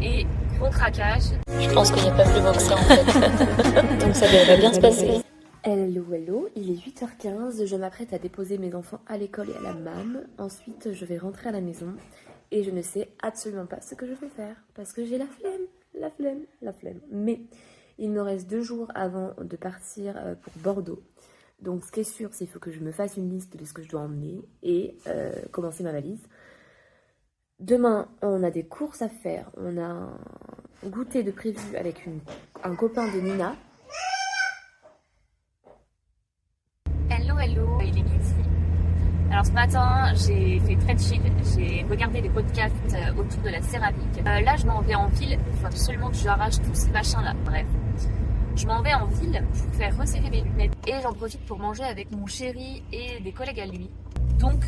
et gros craquage. Je pense qu'il n'y a pas plus beau que ça en fait. Donc ça devrait bien se passer. Hello, il est 8h15, je m'apprête à déposer mes enfants à l'école et à la MAM. Ensuite, je vais rentrer à la maison et je ne sais absolument pas ce que je vais faire parce que j'ai la flemme. Mais il me reste 2 jours avant de partir pour Bordeaux. Donc ce qui est sûr, c'est qu'il faut que je me fasse une liste de ce que je dois emmener et commencer ma valise. Demain, on a des courses à faire, on a un goûter de prévu avec un copain de Nina. Hello, il est midi. Alors ce matin, j'ai fait très chill, j'ai regardé des podcasts autour de la céramique. Là, je m'en vais en ville, il faut absolument que je arrache tous ces machins-là, bref. Je m'en vais en ville pour faire resserrer mes lunettes et j'en profite pour manger avec mon chéri et des collègues à lui. Donc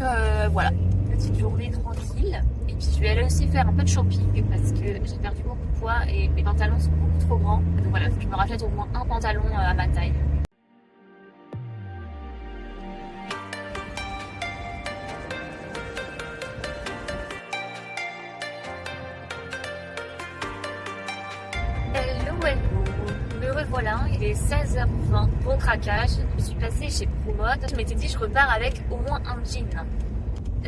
voilà, petite journée tranquille. Et puis je vais aller aussi faire un peu de shopping parce que j'ai perdu beaucoup de poids et mes pantalons sont beaucoup trop grands. Donc voilà, faut que je me rachète au moins un pantalon à ma taille. Hello, me revoilà, il est 16h20, gros craquage, je suis passée chez Promode, je m'étais dit je repars avec au moins un jean.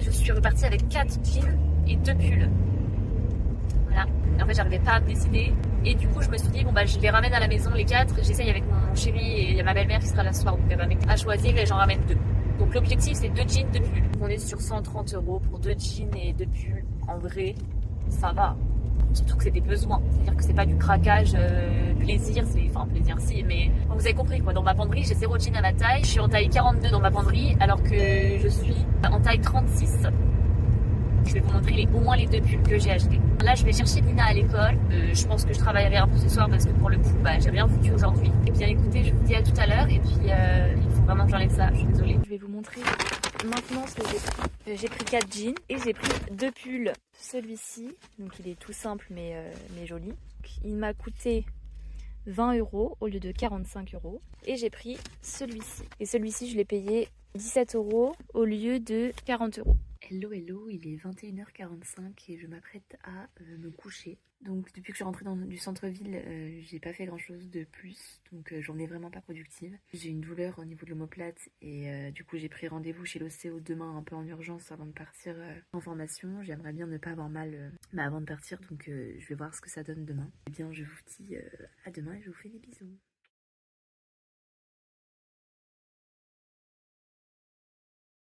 Je suis repartie avec 4 jeans et 2 pulls. Voilà, et en fait j'arrivais pas à me décider et du coup je me suis dit bon bah je les ramène à la maison les 4, j'essaye avec mon chéri et il y a ma belle-mère qui sera là ce soir donc elle va m'aider à choisir et j'en ramène 2. Donc l'objectif c'est 2 jeans, 2 pulls. On est sur 130 € pour 2 jeans et 2 pulls, en vrai ça va. Surtout que c'est des besoins, c'est-à-dire que c'est pas du craquage, plaisir, enfin plaisir si, mais vous avez compris quoi, dans ma penderie j'ai 0 jean à ma taille, je suis en taille 42 dans ma penderie alors que je suis en taille 36. Je vais vous montrer au moins les 2 pulls que j'ai achetés. Là je vais chercher Nina à l'école, je pense que je travaillerai un peu ce soir parce que pour le coup j'ai rien foutu aujourd'hui. Et bien écoutez, je vous dis à tout à l'heure et puis il faut vraiment que j'enlève ça, je suis désolée. Je vais vous montrer maintenant ce que j'ai pris. J'ai pris 4 jeans et j'ai pris 2 pulls. Celui-ci, donc il est tout simple mais joli. Il m'a coûté 20 € au lieu de 45 €. Et j'ai pris celui-ci. Et celui-ci, je l'ai payé 17 € au lieu de 40 €. Hello, il est 21h45 et je m'apprête à me coucher. Donc depuis que je suis rentrée du centre-ville, j'ai pas fait grand chose de plus, donc journée vraiment pas productive. J'ai une douleur au niveau de l'omoplate et du coup j'ai pris rendez-vous chez l'ostéo demain un peu en urgence avant de partir en formation. J'aimerais bien ne pas avoir mal avant de partir, donc je vais voir ce que ça donne demain. Eh bien je vous dis à demain et je vous fais des bisous.